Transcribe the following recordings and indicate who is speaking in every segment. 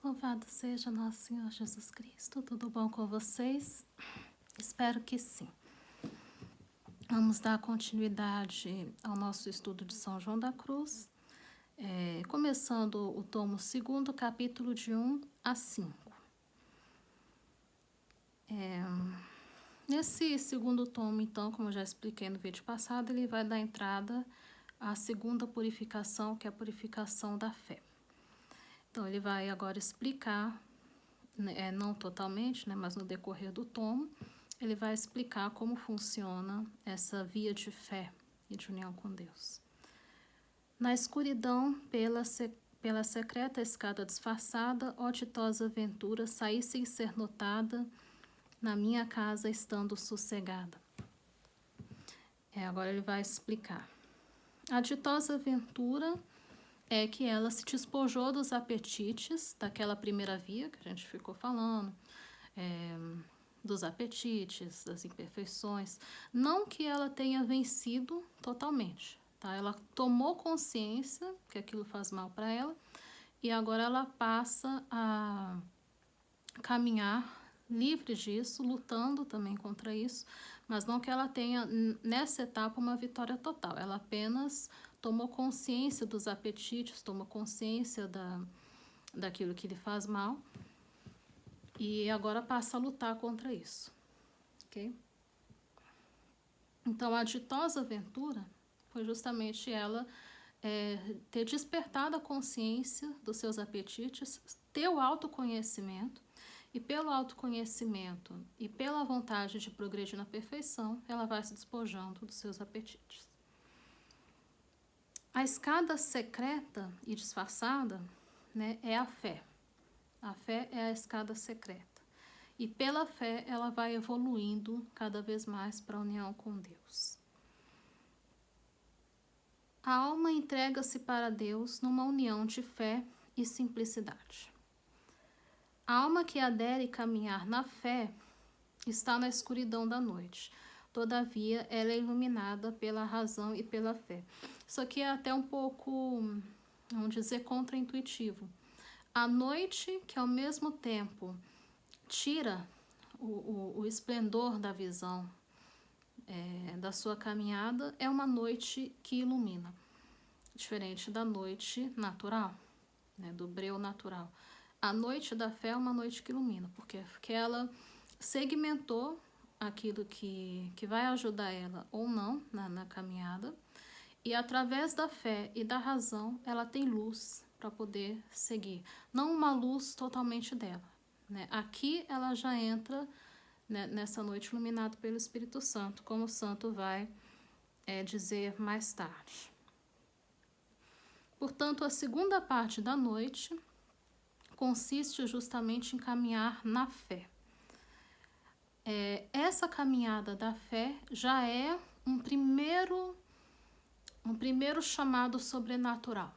Speaker 1: Louvado seja nosso Senhor Jesus Cristo. Tudo bom com vocês? Espero que sim. Vamos dar continuidade ao nosso estudo de São João da Cruz, começando o tomo 2º, capítulo de 1 a 5. Nesse segundo tomo, então, como eu já expliquei no vídeo passado, ele vai dar entrada à segunda purificação, que é a purificação da fé. Então, ele vai agora explicar, não totalmente, mas no decorrer do tomo, ele vai explicar como funciona essa via de fé e de união com Deus. Na escuridão, pela secreta escada disfarçada, ó ditosa ventura, saí sem ser notada, na minha casa estando sossegada. Agora ele vai explicar. A ditosa ventura é que ela se despojou dos apetites daquela primeira via que a gente ficou falando, dos apetites, das imperfeições. Não que ela tenha vencido totalmente, tá? Ela tomou consciência que aquilo faz mal para ela e agora ela passa a caminhar livre disso, lutando também contra isso, mas não que ela tenha nessa etapa uma vitória total. Ela apenas tomou consciência dos apetites, tomou consciência daquilo que lhe faz mal e agora passa a lutar contra isso, ok? Então, a ditosa ventura foi justamente ela ter despertado a consciência dos seus apetites, ter o autoconhecimento, e pelo autoconhecimento e pela vontade de progredir na perfeição, ela vai se despojando dos seus apetites. A escada secreta e disfarçada, é a fé. A fé é a escada secreta. E pela fé ela vai evoluindo cada vez mais para a união com Deus. A alma entrega-se para Deus numa união de fé e simplicidade. A alma que adere caminhar na fé está na escuridão da noite. Todavia, ela é iluminada pela razão e pela fé. Isso aqui é até um pouco, vamos dizer, contraintuitivo. A noite, que ao mesmo tempo tira o esplendor da visão da sua caminhada, é uma noite que ilumina. Diferente da noite natural, do breu natural. A noite da fé é uma noite que ilumina, porque ela segmentou aquilo que vai ajudar ela ou não na caminhada, e através da fé e da razão ela tem luz para poder seguir. Não uma luz totalmente dela. Aqui ela já entra nessa noite iluminada pelo Espírito Santo, como o santo vai dizer mais tarde. Portanto, a segunda parte da noite consiste justamente em caminhar na fé. Essa caminhada da fé já é um primeiro chamado sobrenatural.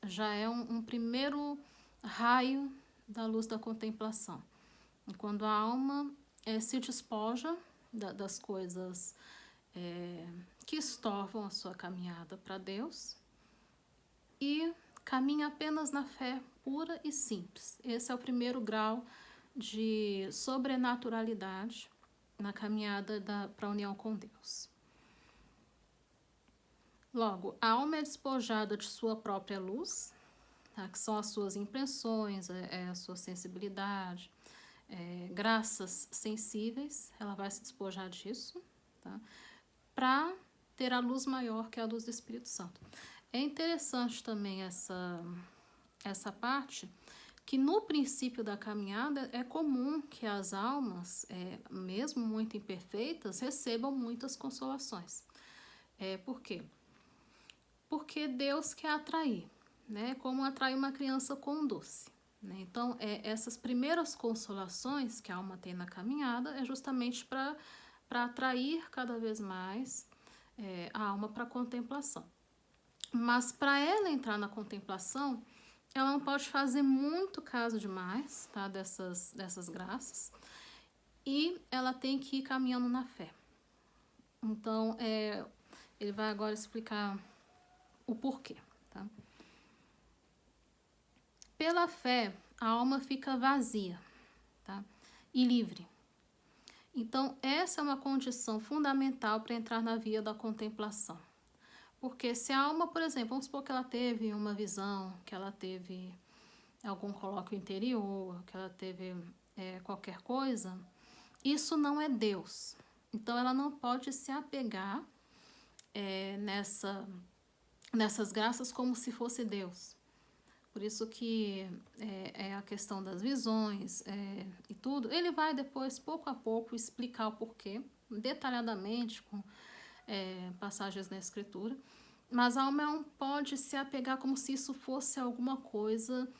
Speaker 1: Já é um primeiro raio da luz da contemplação. E quando a alma se despoja das coisas que estorvam a sua caminhada para Deus e caminha apenas na fé pura e simples. Esse é o primeiro grau de sobrenaturalidade na caminhada para a união com Deus. Logo, a alma é despojada de sua própria luz, que são as suas impressões, a sua sensibilidade, graças sensíveis, ela vai se despojar disso, para ter a luz maior, que é a luz do Espírito Santo. É interessante também essa parte, que no princípio da caminhada é comum que as almas, mesmo muito imperfeitas, recebam muitas consolações. Por quê? Porque Deus quer atrair, como atrair uma criança com um doce. Então, essas primeiras consolações que a alma tem na caminhada é justamente para atrair cada vez mais a alma para a contemplação. Mas para ela entrar na contemplação, ela não pode fazer muito caso demais, dessas graças, e ela tem que ir caminhando na fé. Então, ele vai agora explicar o porquê. Pela fé, a alma fica vazia, tá? E livre. Então, essa é uma condição fundamental para entrar na via da contemplação. Porque se a alma, por exemplo, vamos supor que ela teve uma visão, que ela teve algum colóquio interior, que ela teve qualquer coisa, isso não é Deus. Então, ela não pode se apegar nessas graças como se fosse Deus. Por isso que é a questão das visões e tudo. Ele vai depois, pouco a pouco, explicar o porquê, detalhadamente, com passagens na Escritura. Mas a alma não pode se apegar como se isso fosse alguma coisa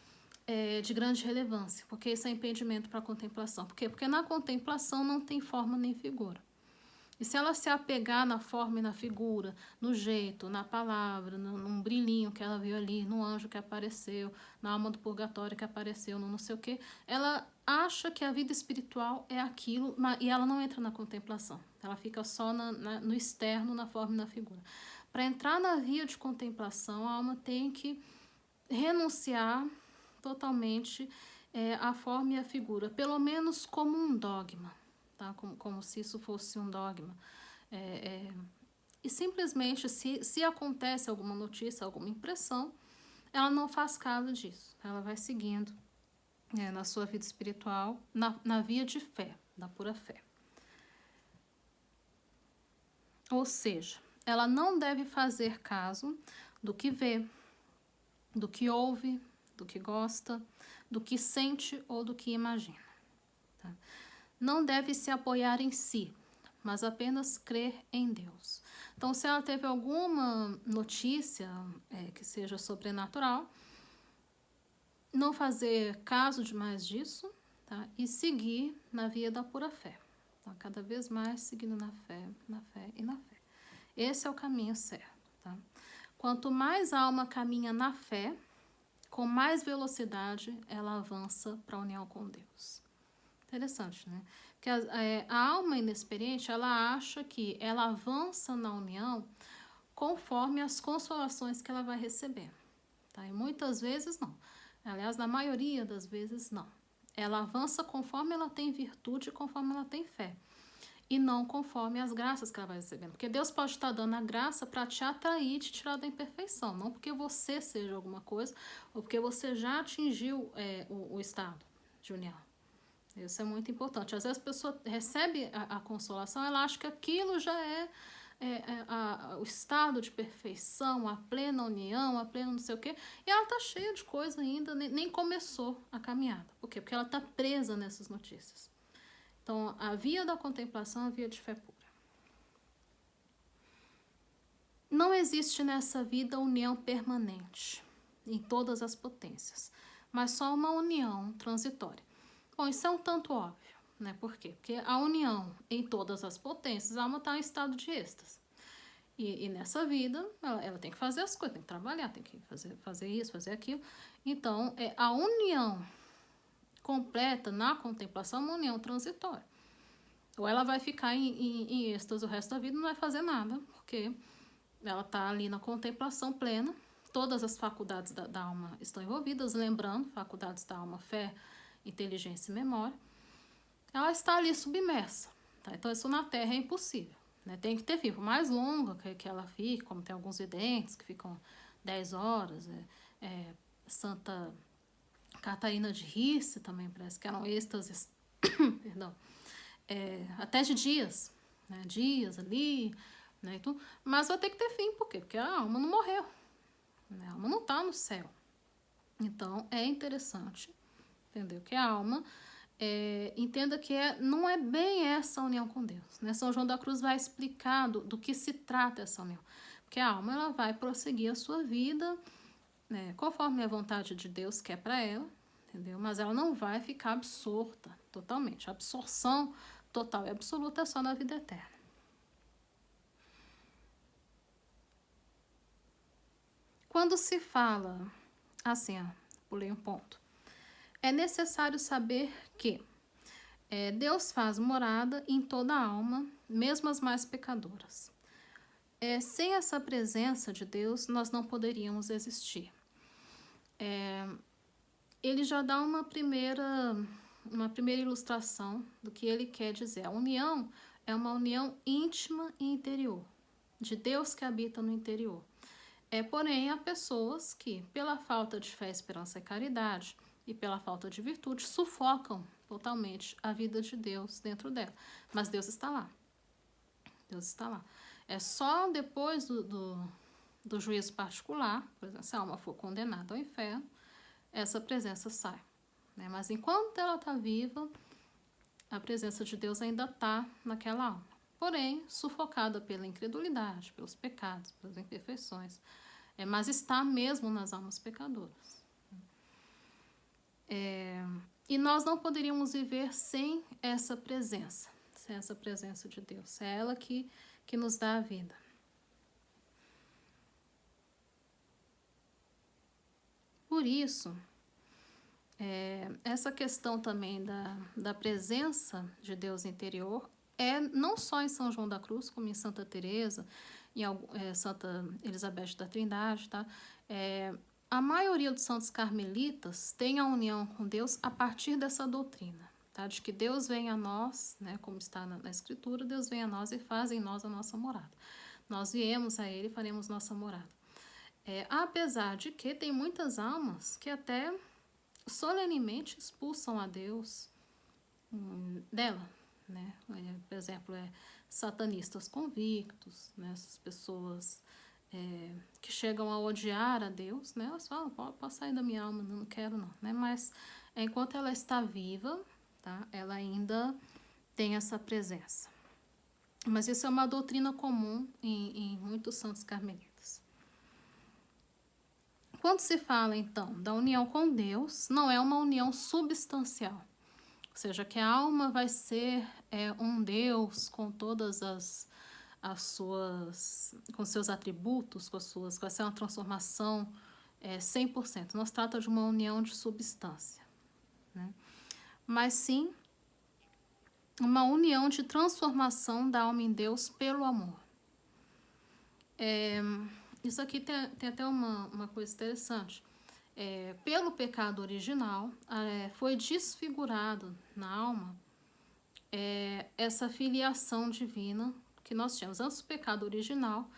Speaker 1: de grande relevância, porque isso é impedimento para a contemplação. Por quê? Porque na contemplação não tem forma nem figura. E se ela se apegar na forma e na figura, no jeito, na palavra, num brilhinho que ela viu ali, no anjo que apareceu, na alma do purgatório que apareceu, no não sei o quê, ela acha que a vida espiritual é aquilo e ela não entra na contemplação. Ela fica só no externo, na forma e na figura. Para entrar na via de contemplação, a alma tem que renunciar totalmente à forma e à figura, pelo menos como um dogma. Tá? Como se isso fosse um dogma. E simplesmente, se acontece alguma notícia, alguma impressão, ela não faz caso disso. Ela vai seguindo na sua vida espiritual, na via de fé, da pura fé. Ou seja, ela não deve fazer caso do que vê, do que ouve, do que gosta, do que sente ou do que imagina. Tá? Não deve se apoiar em si, mas apenas crer em Deus. Então, se ela teve alguma notícia que seja sobrenatural, não fazer caso demais disso, tá? E seguir na via da pura fé. Tá? Cada vez mais seguindo na fé e na fé. Esse é o caminho certo. Tá? Quanto mais a alma caminha na fé, com mais velocidade ela avança para a união com Deus. Interessante, né? Porque a alma inexperiente, ela acha que ela avança na união conforme as consolações que ela vai receber. Tá? E muitas vezes não. Aliás, na maioria das vezes não. Ela avança conforme ela tem virtude, conforme ela tem fé. E não conforme as graças que ela vai recebendo. Porque Deus pode estar dando a graça para te atrair e te tirar da imperfeição. Não porque você seja alguma coisa, ou porque você já atingiu o estado de união. Isso é muito importante. Às vezes a pessoa recebe a consolação, ela acha que aquilo já é o estado de perfeição, a plena união, a plena não sei o quê, e ela está cheia de coisa ainda, nem começou a caminhada. Por quê? Porque ela está presa nessas notícias. Então, a via da contemplação é a via de fé pura. Não existe nessa vida união permanente em todas as potências, mas só uma união transitória. Bom, isso é um tanto óbvio, né? Por quê? Porque a união em todas as potências, a alma está em estado de êxtase. E nessa vida, ela tem que fazer as coisas, tem que trabalhar, tem que fazer isso, fazer aquilo. Então, a união completa na contemplação é uma união transitória. Ou ela vai ficar em êxtase o resto da vida e não vai fazer nada, porque ela está ali na contemplação plena, todas as faculdades da alma estão envolvidas, lembrando, faculdades da alma, fé, inteligência e memória, ela está ali submersa. Tá? Então, isso na Terra é impossível. Né? Tem que ter vivo mais longa que ela fica, como tem alguns videntes que ficam 10 horas. Santa Catarina de Risse também parece que eram êxtases, perdão, até de dias, né? Dias ali, né? Então, mas vai ter que ter fim, por quê? Porque a alma não morreu, né? A alma não está no céu. Então, é interessante, entendeu? Que a alma entenda que não é bem essa união com Deus, né? São João da Cruz vai explicar do que se trata essa união. Porque a alma ela vai prosseguir a sua vida, né, conforme a vontade de Deus quer para ela, entendeu? Mas ela não vai ficar absorta totalmente. A absorção total e absoluta é só na vida eterna. Quando se fala, assim, pulei um ponto. É necessário saber que Deus faz morada em toda a alma, mesmo as mais pecadoras. Sem essa presença de Deus, nós não poderíamos existir. ele já dá uma primeira ilustração do que ele quer dizer. A união é uma união íntima e interior, de Deus que habita no interior. Porém, há pessoas que, pela falta de fé, esperança e caridade, e pela falta de virtude, sufocam totalmente a vida de Deus dentro dela. Mas Deus está lá. Deus está lá. É só depois do juízo particular, por exemplo, se a alma for condenada ao inferno, essa presença sai. Né? Mas enquanto ela está viva, a presença de Deus ainda está naquela alma. Porém, sufocada pela incredulidade, pelos pecados, pelas imperfeições. Mas está mesmo nas almas pecadoras. E nós não poderíamos viver sem essa presença de Deus. É ela que nos dá a vida. Por isso, essa questão também da presença de Deus interior não só em São João da Cruz, como em Santa Teresa, em Santa Elizabeth da Trindade, tá? A maioria dos santos carmelitas tem a união com Deus a partir dessa doutrina, tá? De que Deus vem a nós, né? Como está na Escritura, Deus vem a nós e faz em nós a nossa morada. Nós viemos a Ele e faremos nossa morada. Apesar de que tem muitas almas que até solenemente expulsam a Deus dela, né? Por exemplo, satanistas convictos, né? Essas pessoas que chegam a odiar a Deus, né? Elas falam, pode sair da minha alma, não quero não, né? Mas enquanto ela está viva, tá? Ela ainda tem essa presença. Mas isso é uma doutrina comum em muitos santos carmelitas. Quando se fala, então, da união com Deus, não é uma união substancial. Ou seja, que a alma vai ser um Deus com todas com seus atributos, vai ser uma transformação 100%. Não se trata de uma união de substância, né? Mas sim uma união de transformação da alma em Deus pelo amor. Isso aqui tem até uma coisa interessante. Pelo pecado original, foi desfigurado na alma essa filiação divina que nós tínhamos. Antes do pecado original,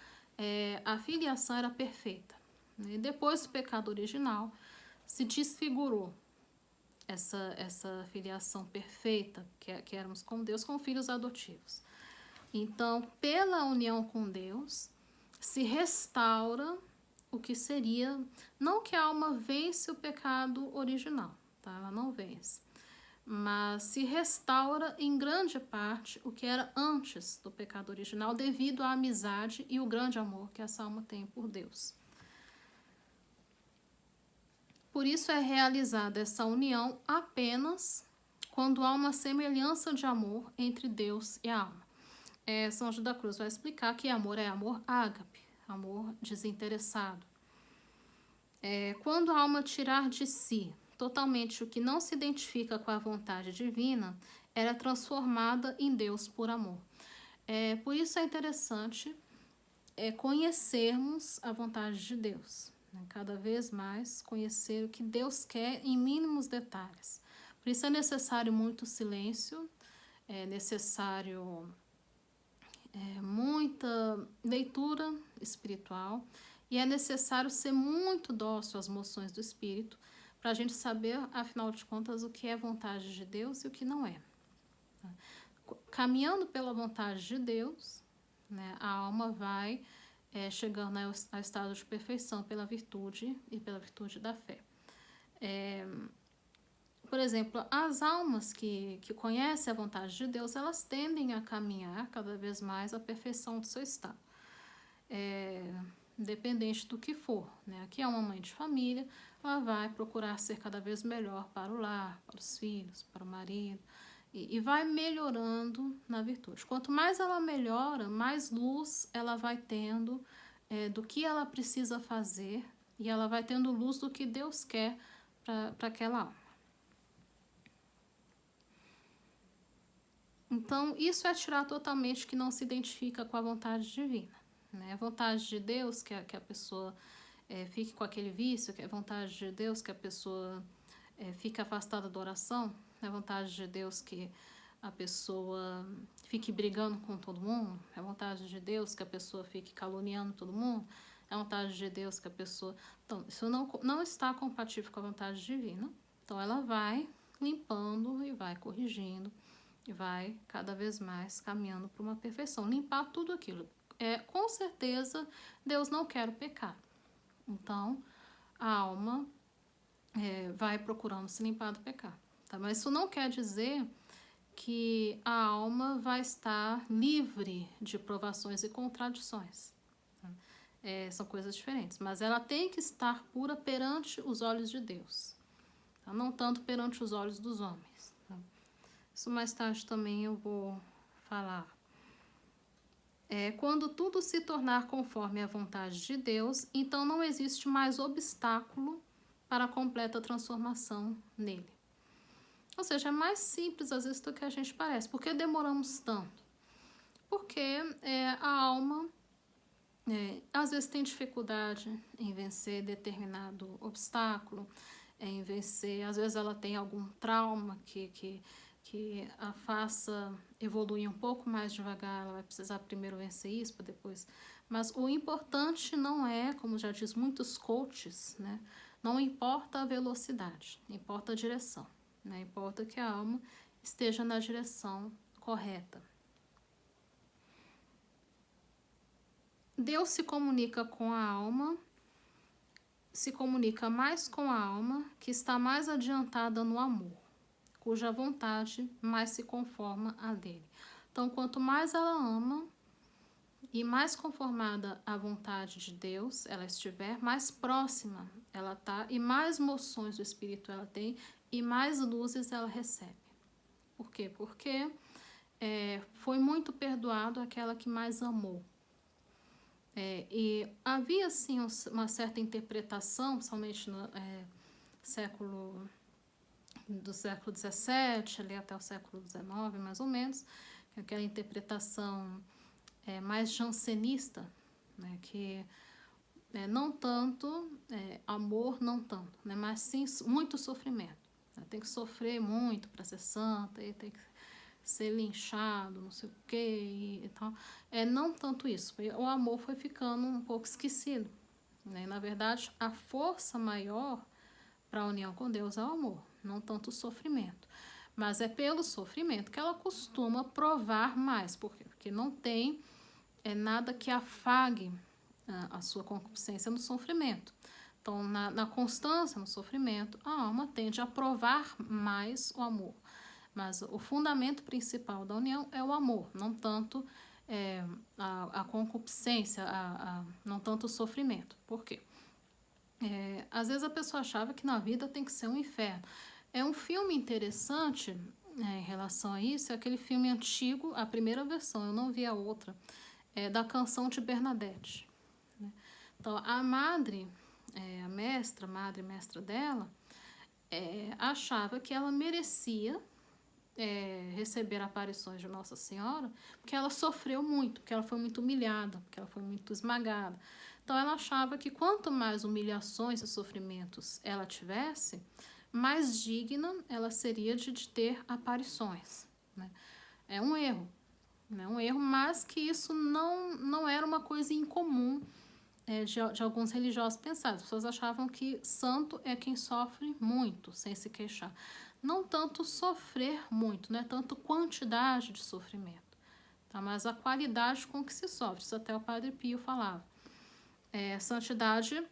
Speaker 1: a filiação era perfeita. Né? Depois do pecado original, se desfigurou essa filiação perfeita que éramos com Deus, com filhos adotivos. Então, pela união com Deus, se restaura o que seria, não que a alma vence o pecado original, tá? Ela não vence, mas se restaura em grande parte o que era antes do pecado original, devido à amizade e o grande amor que essa alma tem por Deus. Por isso é realizada essa união apenas quando há uma semelhança de amor entre Deus e a alma. São João da Cruz vai explicar que amor é amor ágape, amor desinteressado. Quando a alma tirar de si totalmente o que não se identifica com a vontade divina, ela é transformada em Deus por amor. Por isso é interessante conhecermos a vontade de Deus, né? Cada vez mais conhecer o que Deus quer em mínimos detalhes. Por isso é necessário muito silêncio, é necessário muita leitura espiritual e é necessário ser muito dócil às moções do espírito para a gente saber, afinal de contas, o que é vontade de Deus e o que não é. Caminhando pela vontade de Deus, né, a alma vai chegando ao estado de perfeição pela virtude e pela virtude da fé. Por exemplo, as almas que conhecem a vontade de Deus, elas tendem a caminhar cada vez mais à perfeição do seu estado. Independente do que for, né? Aqui é uma mãe de família, ela vai procurar ser cada vez melhor para o lar, para os filhos, para o marido, e vai melhorando na virtude. Quanto mais ela melhora, mais luz ela vai tendo do que ela precisa fazer, e ela vai tendo luz do que Deus quer para aquela alma. Então, isso é tirar totalmente que não se identifica com a vontade divina. Né? A vontade de Deus, que a pessoa fique com aquele vício, que é a vontade de Deus, que a pessoa fique afastada da oração. É a vontade de Deus que a pessoa fique brigando com todo mundo. É a vontade de Deus que a pessoa fique caluniando todo mundo. É a vontade de Deus que a pessoa... Então, isso não está compatível com a vontade divina. Então, ela vai limpando e vai corrigindo e vai cada vez mais caminhando para uma perfeição. Limpar tudo aquilo. Com certeza, Deus não quer o pecado. Então, a alma vai procurando se limpar do pecado. Tá? Mas isso não quer dizer que a alma vai estar livre de provações e contradições. Tá? São coisas diferentes. Mas ela tem que estar pura perante os olhos de Deus. Tá? Não tanto perante os olhos dos homens. Tá? Isso mais tarde também eu vou falar. Quando tudo se tornar conforme a vontade de Deus, então não existe mais obstáculo para a completa transformação nele. Ou seja, é mais simples às vezes do que a gente parece. Por que demoramos tanto? Porque a alma às vezes tem dificuldade em vencer determinado obstáculo, em vencer, às vezes ela tem algum trauma que a faça evoluir um pouco mais devagar, ela vai precisar primeiro vencer isso para depois. Mas o importante não é, como já diz muitos coaches, né? Não importa a velocidade, importa a direção, né? Importa que a alma esteja na direção correta. Deus se comunica com a alma, se comunica mais com a alma que está mais adiantada no amor, cuja vontade mais se conforma à dele. Então, quanto mais ela ama e mais conformada à vontade de Deus ela estiver, mais próxima ela está e mais moções do Espírito ela tem e mais luzes ela recebe. Por quê? Porque foi muito perdoado aquela que mais amou. E havia, assim, uma certa interpretação, principalmente no do século XVII, ali até o século XIX, mais ou menos, aquela interpretação mais jansenista, né, que não tanto amor, não tanto, né, mas sim muito sofrimento. Né, tem que sofrer muito para ser santa, e tem que ser linchado, não sei o quê e tal. Não tanto isso. O amor foi ficando um pouco esquecido. Né? Na verdade, a força maior para a união com Deus é o amor, não tanto o sofrimento. Mas é pelo sofrimento que ela costuma provar mais. Por quê? Porque não tem nada que afague a sua concupiscência no sofrimento. Então, na constância no sofrimento, a alma tende a provar mais o amor. Mas o fundamento principal da união é o amor, não tanto a concupiscência, não tanto o sofrimento. Por quê? Às vezes a pessoa achava que na vida tem que ser um inferno. É um filme interessante em relação a isso, é aquele filme antigo, a primeira versão, eu não vi a outra, da Canção de Bernadette. Né? Então, a madre, a mestra dela, achava que ela merecia receber aparições de Nossa Senhora, porque ela sofreu muito, porque ela foi muito humilhada, porque ela foi muito esmagada. Então ela achava que quanto mais humilhações e sofrimentos ela tivesse, mais digna ela seria de ter aparições. Né? É um erro, né? Um erro, mas que isso não era uma coisa incomum de alguns religiosos pensar. As pessoas achavam que santo é quem sofre muito, sem se queixar. Não tanto sofrer muito, não é tanto quantidade de sofrimento, tá? Mas a qualidade com que se sofre. Isso até o Padre Pio falava. Santidade,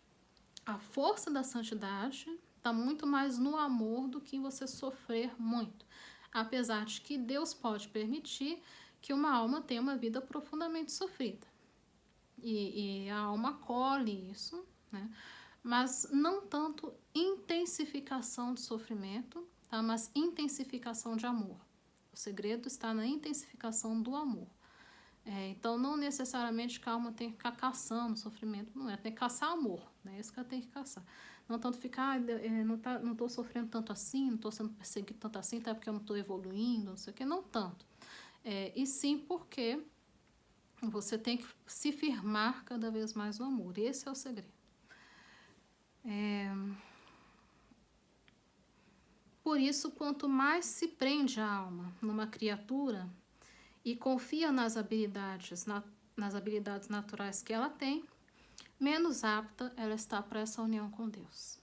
Speaker 1: a força da santidade está muito mais no amor do que em você sofrer muito. Apesar de que Deus pode permitir que uma alma tenha uma vida profundamente sofrida. E a alma acolhe isso, né? Mas não tanto intensificação de sofrimento, tá? Mas intensificação de amor. O segredo está na intensificação do amor. Então, não necessariamente que a alma tem que ficar caçando sofrimento, não é. Tem que caçar amor, né? É isso que ela tem que caçar. Não tanto ficar, não estou sofrendo tanto assim, não estou sendo perseguido tanto assim, até porque eu não estou evoluindo, não sei o quê, não tanto. E sim porque você tem que se firmar cada vez mais no amor. Esse é o segredo. por isso, quanto mais se prende a alma numa criatura e confia nas habilidades naturais que ela tem, menos apta ela está para essa união com Deus.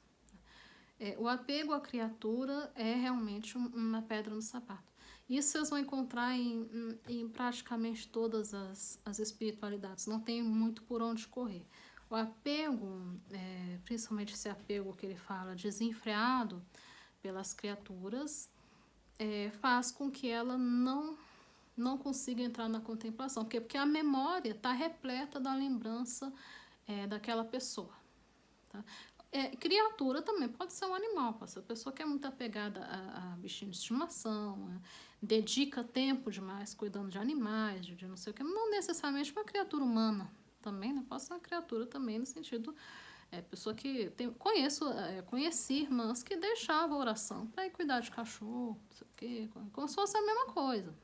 Speaker 1: O apego à criatura é realmente uma pedra no sapato. Isso vocês vão encontrar em praticamente todas as espiritualidades. Não tem muito por onde correr. O apego, principalmente esse apego que ele fala desenfreado pelas criaturas, faz com que ela não consiga entrar na contemplação. Por quê? Porque a memória está repleta da lembrança daquela pessoa. Tá? Criatura também pode ser um animal, pode ser a pessoa que é muito apegada a bichinho de estimação, dedica tempo demais cuidando de animais, de não sei o que, não necessariamente uma criatura humana também, né? Pode ser uma criatura também no sentido, pessoa que conheci irmãs que deixavam a oração para ir cuidar de cachorro, não sei o que, como se fosse a mesma coisa.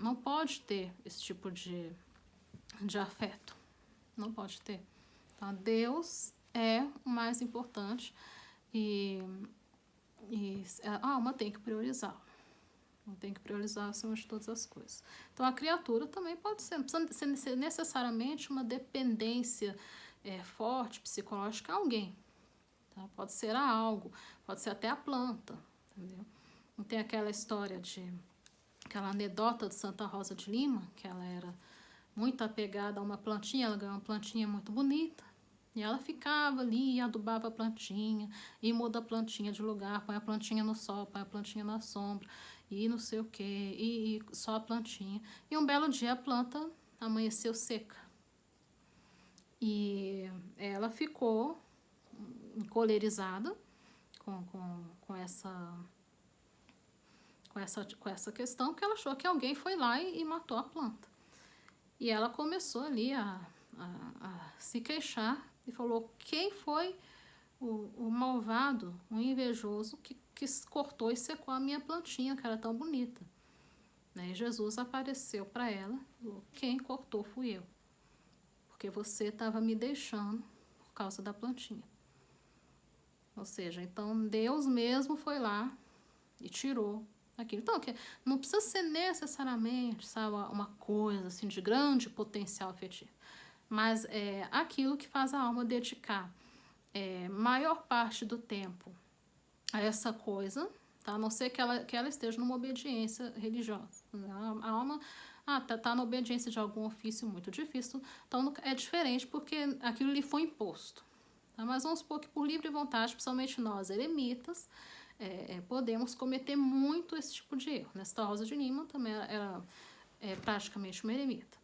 Speaker 1: Não pode ter esse tipo de afeto, não pode ter. Então, Deus é o mais importante e a alma tem que priorizar. Não tem que priorizar acima de todas as coisas. Então, a criatura também pode ser, não precisa ser necessariamente uma dependência forte, psicológica a alguém. Tá? Pode ser a algo, pode ser até a planta, entendeu? Não tem aquela história aquela anedota de Santa Rosa de Lima, que ela era muito apegada a uma plantinha, ela ganhou uma plantinha muito bonita, e ela ficava ali e adubava a plantinha, e muda a plantinha de lugar, põe a plantinha no sol, põe a plantinha na sombra, e não sei o que, e só a plantinha. E um belo dia a planta amanheceu seca. E ela ficou encolerizada com essa questão, que ela achou que alguém foi lá e matou a planta. E ela começou ali a se queixar e falou: quem foi o malvado, o invejoso que cortou e secou a minha plantinha, que era tão bonita? E Jesus apareceu para ela e falou: quem cortou fui eu, porque você estava me deixando por causa da plantinha. Ou seja, então Deus mesmo foi lá e tirou aquilo. Então, não precisa ser necessariamente, sabe, uma coisa assim de grande potencial afetivo, mas é aquilo que faz a alma dedicar maior parte do tempo a essa coisa, tá? A não ser que ela esteja numa obediência religiosa. A alma tá na obediência de algum ofício muito difícil, então é diferente porque aquilo lhe foi imposto. Tá? Mas vamos supor que por livre vontade, principalmente nós eremitas, podemos cometer muito esse tipo de erro. Nesta Rosa de Lima também era praticamente uma eremita.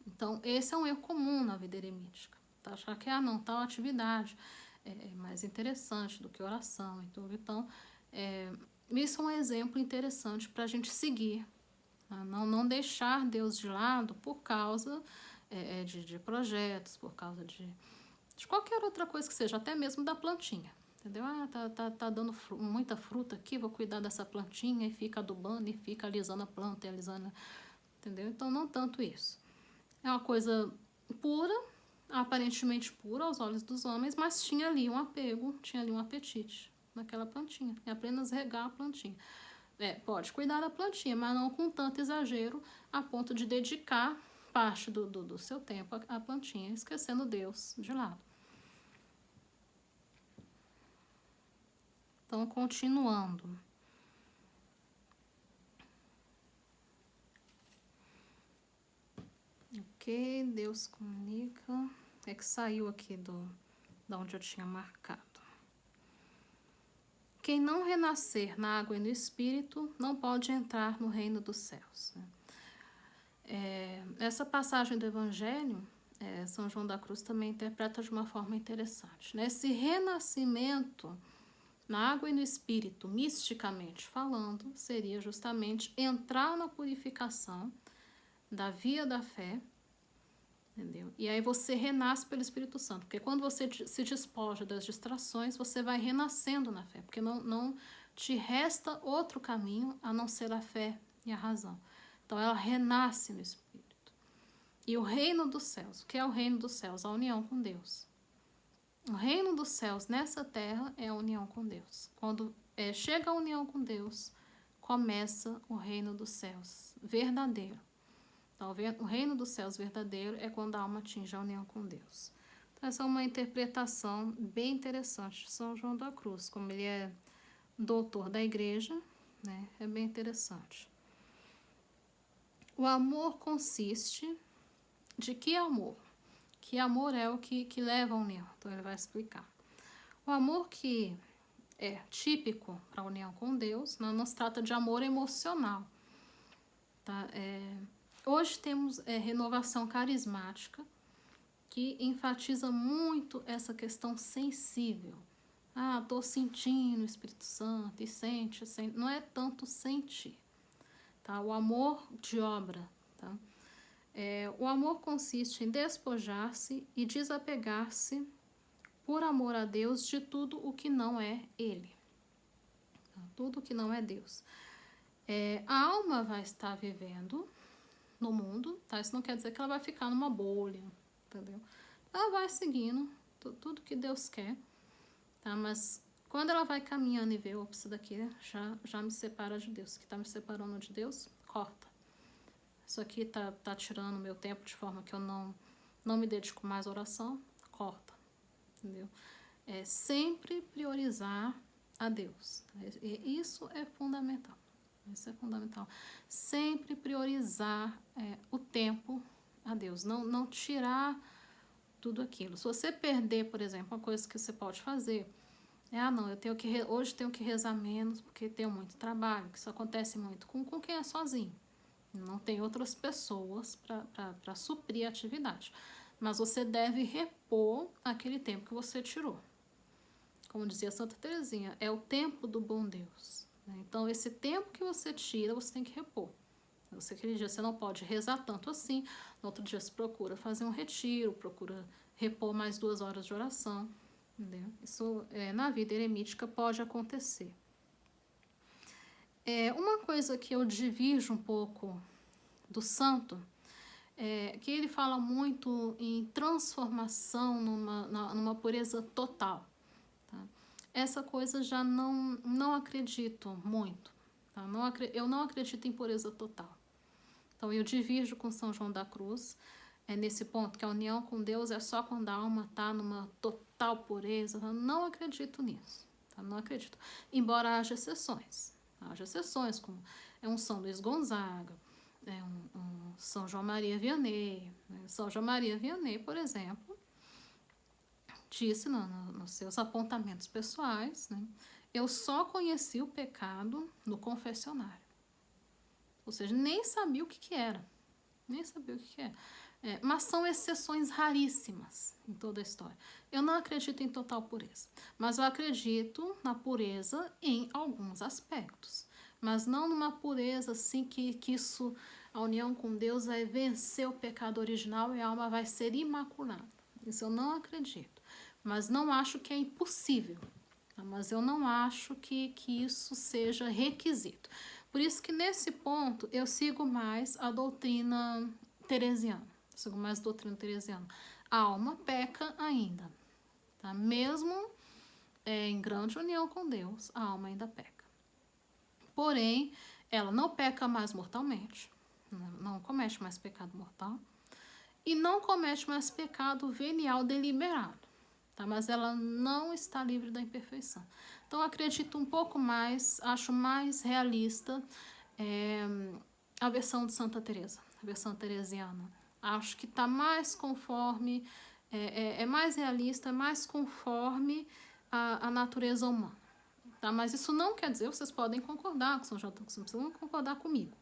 Speaker 1: Então, esse é um erro comum na vida eremítica. Tá? Achar que tal atividade é mais interessante do que oração e tudo. Então, isso é um exemplo interessante para a gente seguir. Tá? Não deixar Deus de lado por causa de projetos, por causa de qualquer outra coisa que seja, até mesmo da plantinha. Entendeu? Tá dando muita fruta aqui, vou cuidar dessa plantinha e fica adubando e fica alisando a planta e alisando. Entendeu? Então, não tanto isso. É uma coisa pura, aparentemente pura aos olhos dos homens, mas tinha ali um apego, tinha ali um apetite naquela plantinha. É apenas regar a plantinha. Pode cuidar da plantinha, mas não com tanto exagero a ponto de dedicar parte do seu tempo à plantinha, esquecendo Deus de lado. Então, continuando. Ok, Deus comunica. É que saiu aqui da onde eu tinha marcado. Quem não renascer na água e no espírito não pode entrar no reino dos céus. Essa passagem do Evangelho, São João da Cruz também interpreta de uma forma interessante. Esse renascimento na água e no espírito, misticamente falando, seria justamente entrar na purificação da via da fé, entendeu? E aí você renasce pelo Espírito Santo, porque quando você se despoja das distrações, você vai renascendo na fé, porque não te resta outro caminho a não ser a fé e a razão. Então ela renasce no Espírito. E o reino dos céus, o que é o reino dos céus? A união com Deus. O reino dos céus nessa terra é a união com Deus. Quando chega a união com Deus, começa o reino dos céus verdadeiro. Então, o reino dos céus verdadeiro é quando a alma atinge a união com Deus. Então, essa é uma interpretação bem interessante de São João da Cruz, como ele é doutor da igreja, né? É bem interessante. O amor consiste de que amor? Que amor é o que leva à união? Então, ele vai explicar. O amor que é típico para a união com Deus não se trata de amor emocional, tá? Hoje temos renovação carismática, que enfatiza muito essa questão sensível. Estou sentindo o Espírito Santo, e sente. Não é tanto sentir, tá? O amor de obra, tá? O amor consiste em despojar-se e desapegar-se por amor a Deus de tudo o que não é Ele. Tá? Tudo o que não é Deus. A alma vai estar vivendo no mundo, tá? Isso não quer dizer que ela vai ficar numa bolha, entendeu? Ela vai seguindo tudo que Deus quer, tá? Mas quando ela vai caminhando e vê, ops, isso daqui já me separa de Deus. O que tá me separando de Deus, corta. Isso aqui tá tirando o meu tempo de forma que eu não me dedico mais à oração, corta, entendeu? Sempre priorizar a Deus. Isso é fundamental. Isso é fundamental. Sempre priorizar o tempo a Deus. Não tirar tudo aquilo. Se você perder, por exemplo, uma coisa que você pode fazer, hoje tenho que rezar menos porque tenho muito trabalho, que isso acontece muito com quem é sozinho. Não tem outras pessoas para suprir a atividade. Mas você deve repor aquele tempo que você tirou. Como dizia Santa Teresinha, é o tempo do bom Deus. Então, esse tempo que você tira, você tem que repor. Aquele dia você não pode rezar tanto assim, no outro dia você procura fazer um retiro, procura repor mais 2 horas de oração. Entendeu? Isso na vida eremítica pode acontecer. Uma coisa que eu divirjo um pouco do santo é que ele fala muito em transformação numa pureza total. Tá? Essa coisa já não acredito muito. Tá? Eu não acredito em pureza total. Então, eu divirjo com São João da Cruz, nesse ponto que a união com Deus é só quando a alma está numa total pureza. Eu não acredito nisso. Tá? Não acredito. Embora haja exceções. Haja exceções, como um São Luís Gonzaga, um São João Maria Vianney. São João Maria Vianney, por exemplo, disse nos seus apontamentos pessoais, né, eu só conheci o pecado no confessionário. Ou seja, nem sabia o que era. Nem sabia o que era. Mas são exceções raríssimas em toda a história. Eu não acredito em total pureza, mas eu acredito na pureza em alguns aspectos. Mas não numa pureza assim que isso, a união com Deus vai vencer o pecado original e a alma vai ser imaculada. Isso eu não acredito. Mas não acho que é impossível. Mas eu não acho que isso seja requisito. Por isso que nesse ponto eu sigo mais a doutrina teresiana. A alma peca ainda. Tá? Mesmo em grande união com Deus, a alma ainda peca. Porém, ela não peca mais mortalmente, não comete mais pecado mortal, e não comete mais pecado venial deliberado, tá? Mas ela não está livre da imperfeição. Então, acredito um pouco mais, acho mais realista a versão de Santa Teresa, a versão teresiana. Acho que está mais conforme, é mais realista, é mais conforme a natureza humana. Tá? Mas isso não quer dizer, vocês podem concordar com São João, vocês não precisam concordar comigo.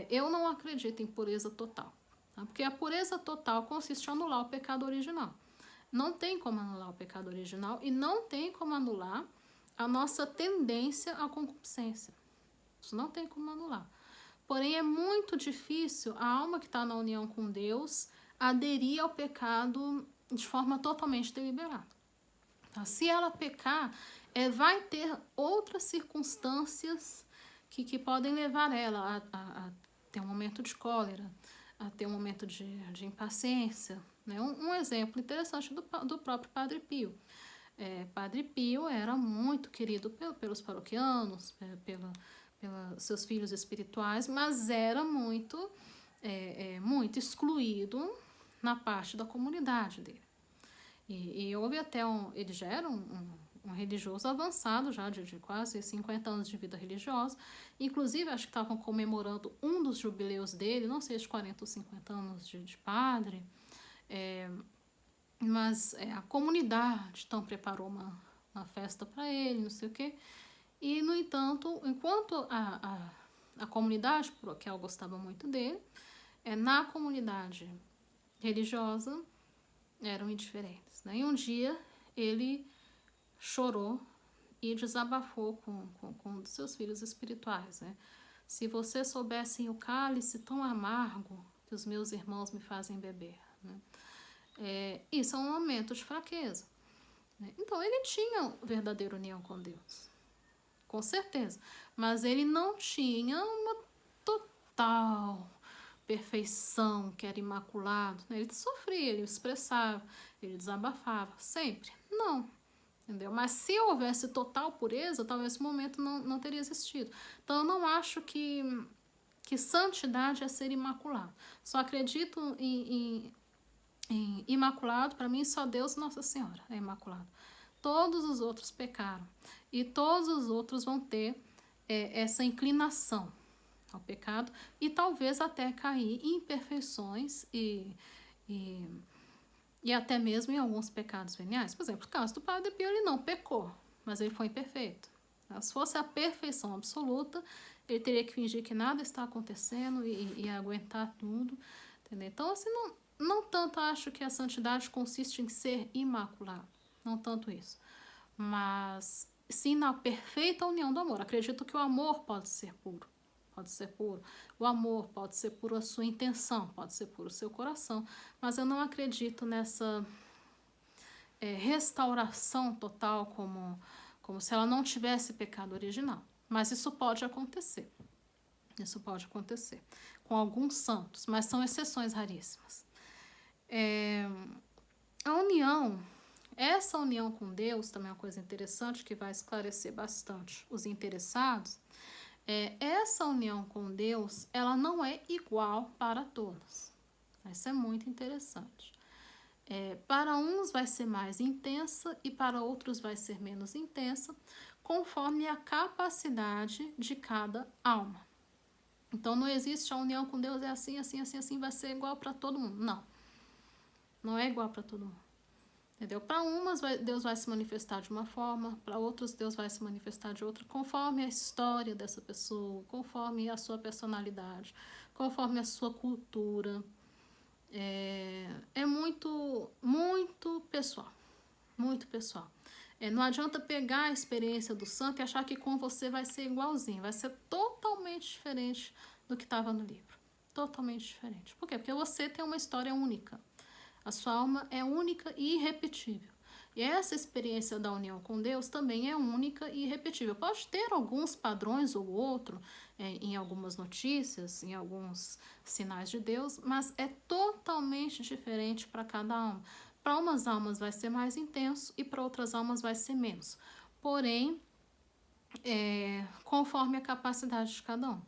Speaker 1: Eu não acredito em pureza total. Tá? Porque a pureza total consiste em anular o pecado original. Não tem como anular o pecado original e não tem como anular a nossa tendência à concupiscência. Isso não tem como anular. Porém, é muito difícil a alma que está na união com Deus aderir ao pecado de forma totalmente deliberada. Tá? Se ela pecar, vai ter outras circunstâncias que podem levar ela a ter um momento de cólera, a ter um momento de impaciência. Né? Um exemplo interessante do próprio Padre Pio. Padre Pio era muito querido pelos paroquianos, pelos seus filhos espirituais, mas era muito, muito excluído na parte da comunidade dele. E houve até ele já era um religioso avançado, já de quase 50 anos de vida religiosa. Inclusive, acho que estavam comemorando um dos jubileus dele, não sei se 40 ou 50 anos de padre. Mas a comunidade então preparou uma festa para ele, não sei o quê. E, no entanto, enquanto a comunidade, porque ela gostava muito dele, na comunidade religiosa eram indiferentes. Né? E um dia ele chorou e desabafou com um dos seus filhos espirituais. Né? Se vocês soubessem o cálice tão amargo que os meus irmãos me fazem beber. Né? Isso é um momento de fraqueza. Né? Então, ele tinha verdadeira união com Deus. Com certeza. Mas ele não tinha uma total perfeição, que era imaculado. Né? Ele sofria, ele expressava, ele desabafava. Sempre. Não. Entendeu? Mas se houvesse total pureza, talvez esse momento não teria existido. Então, eu não acho que santidade é ser imaculado. Só acredito em imaculado, para mim, só Deus e Nossa Senhora é imaculado. Todos os outros pecaram. E todos os outros vão ter essa inclinação ao pecado e talvez até cair em imperfeições e até mesmo em alguns pecados veniais. Por exemplo, o caso do Padre Pio, ele não pecou, mas ele foi imperfeito. Se fosse a perfeição absoluta, ele teria que fingir que nada está acontecendo e aguentar tudo. Entendeu? Então, assim, não tanto acho que a santidade consiste em ser imaculado. Não tanto isso. Mas sim na perfeita união do amor. Acredito que o amor pode ser puro. Pode ser puro. O amor pode ser puro a sua intenção, pode ser puro o seu coração. Mas eu não acredito nessa restauração total como se ela não tivesse pecado original. Mas isso pode acontecer. Isso pode acontecer com alguns santos, mas são exceções raríssimas. A união, essa união com Deus, também é uma coisa interessante que vai esclarecer bastante os interessados. Essa união com Deus, ela não é igual para todos. Isso é muito interessante. Para uns vai ser mais intensa e para outros vai ser menos intensa, conforme a capacidade de cada alma. Então, não existe a união com Deus é assim, assim, assim, assim, vai ser igual para todo mundo. Não. Não é igual para todo mundo. Entendeu? Para umas, Deus vai se manifestar de uma forma, para outros, Deus vai se manifestar de outra, conforme a história dessa pessoa, conforme a sua personalidade, conforme a sua cultura. É muito, muito pessoal. Muito pessoal. Não adianta pegar a experiência do santo e achar que com você vai ser igualzinho. Vai ser totalmente diferente do que estava no livro. Totalmente diferente. Por quê? Porque você tem uma história única. A sua alma é única e irrepetível. E essa experiência da união com Deus também é única e irrepetível. Pode ter alguns padrões ou outro em algumas notícias, em alguns sinais de Deus, mas é totalmente diferente para cada alma. Para umas almas vai ser mais intenso e para outras almas vai ser menos. Porém, conforme a capacidade de cada um.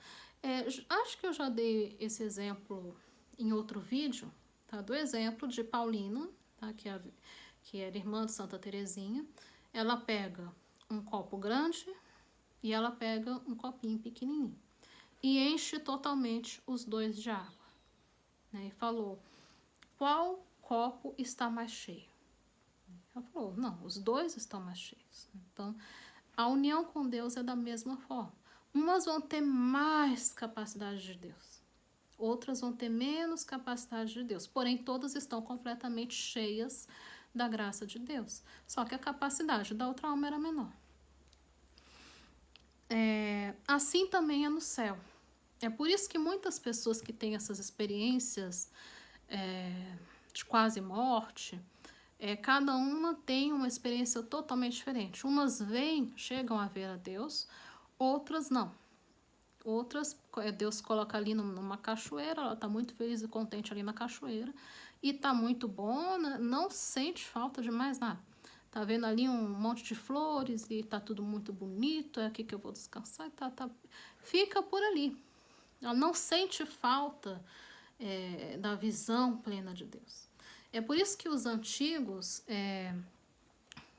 Speaker 1: Acho que eu já dei esse exemplo em outro vídeo, tá? Do exemplo de Paulina, tá? Que era irmã de Santa Teresinha. Ela pega um copo grande e ela pega um copinho pequenininho e enche totalmente os dois de água. Né? E falou, qual copo está mais cheio? Ela falou, não, os dois estão mais cheios. Então, a união com Deus é da mesma forma. Umas vão ter mais capacidade de Deus, outras vão ter menos capacidade de Deus, porém todas estão completamente cheias da graça de Deus. Só que a capacidade da outra alma era menor. Assim também é no céu. É por isso que muitas pessoas que têm essas experiências de quase morte, cada uma tem uma experiência totalmente diferente. Umas chegam a ver a Deus, outras não. Outras, Deus coloca ali numa cachoeira, ela está muito feliz e contente ali na cachoeira, e está muito bom, não sente falta de mais nada. Tá vendo ali um monte de flores e tá tudo muito bonito, é aqui que eu vou descansar, fica por ali. Ela não sente falta da visão plena de Deus. É por isso que os antigos,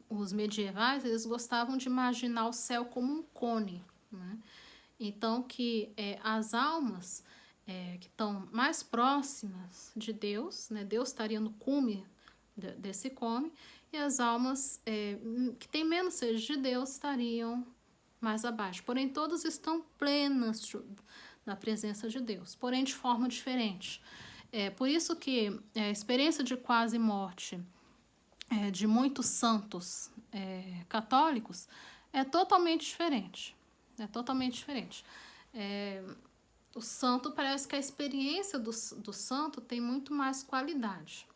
Speaker 1: os medievais, eles gostavam de imaginar o céu como um cone, né? Então, que as almas que estão mais próximas de Deus, né? Deus estaria no cume desse cone, e as almas que têm menos sede de Deus estariam mais abaixo. Porém, todas estão plenas da presença de Deus, porém de forma diferente. Por isso que a experiência de quase morte de muitos santos católicos é totalmente diferente. É totalmente diferente. O santo, parece que a experiência do santo tem muito mais qualidade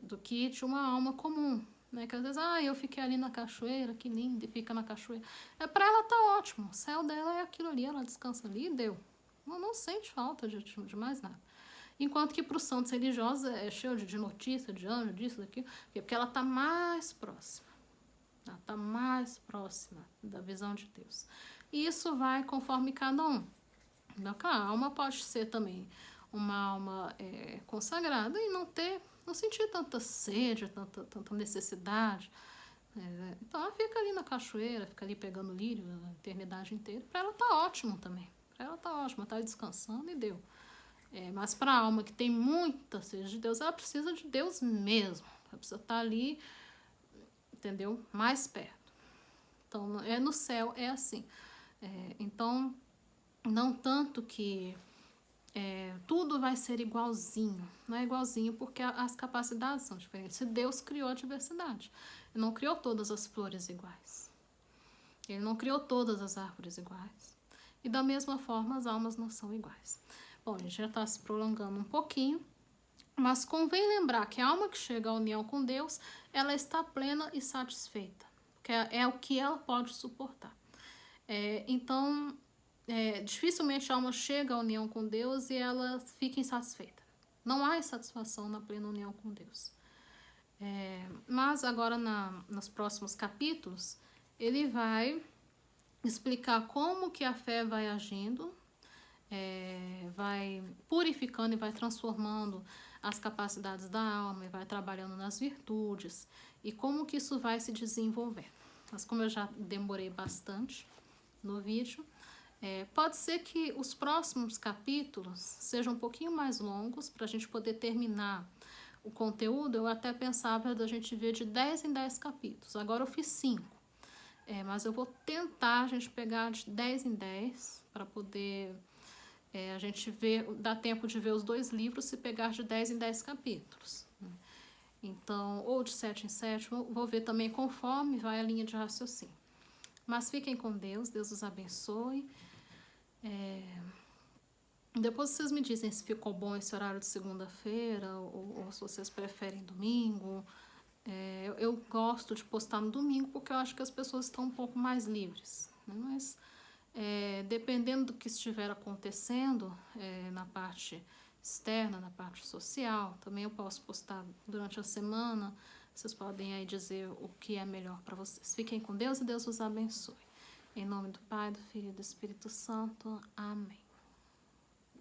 Speaker 1: do que de uma alma comum, né? Que às vezes, eu fiquei ali na cachoeira, que lindo, e fica na cachoeira. Pra ela tá ótimo, o céu dela é aquilo ali, ela descansa ali e deu. Ela não sente falta de mais nada. Enquanto que para os santos religiosos é cheio de notícia, de anjo, disso, daquilo, porque ela tá mais próxima. Ela tá mais próxima da visão de Deus. E isso vai conforme cada um. Então, a alma pode ser também uma alma consagrada e não sentir tanta sede, tanta necessidade. Então ela fica ali na cachoeira, fica ali pegando lírio a eternidade inteira. Para ela tá ótimo também. Para ela tá ótimo, tá descansando e deu. Mas para a alma que tem muita sede de Deus, ela precisa de Deus mesmo. Ela precisa estar ali, entendeu? Mais perto. Então, no céu é assim. Então, não tanto que tudo vai ser igualzinho. Não é igualzinho porque as capacidades são diferentes. Se Deus criou a diversidade, Ele não criou todas as flores iguais. Ele não criou todas as árvores iguais. E da mesma forma, as almas não são iguais. Bom, a gente já está se prolongando um pouquinho, mas convém lembrar que a alma que chega à união com Deus, ela está plena e satisfeita, que é o que ela pode suportar. Então, dificilmente a alma chega à união com Deus e ela fica insatisfeita. Não há insatisfação na plena união com Deus. Mas agora, nos próximos capítulos, ele vai explicar como que a fé vai agindo, vai purificando e vai transformando as capacidades da alma e vai trabalhando nas virtudes e como que isso vai se desenvolver. Mas como eu já demorei bastante no vídeo, pode ser que os próximos capítulos sejam um pouquinho mais longos para a gente poder terminar o conteúdo. Eu até pensava da gente ver de 10 em 10 capítulos. Agora eu fiz 5. Mas eu vou tentar a gente pegar de 10 em 10 para poder a gente dá tempo de ver os 2 livros se pegar de 10 em 10 capítulos. Então, ou de 7 em 7, vou ver também conforme vai a linha de raciocínio. Mas fiquem com Deus, Deus os abençoe. Depois vocês me dizem se ficou bom esse horário de segunda-feira ou se vocês preferem domingo. Eu gosto de postar no domingo porque eu acho que as pessoas estão um pouco mais livres, né? Mas dependendo do que estiver acontecendo na parte externa, na parte social, também eu posso postar durante a semana. Vocês podem aí dizer o que é melhor para vocês. Fiquem com Deus e Deus os abençoe. Em nome do Pai, do Filho e do Espírito Santo. Amém.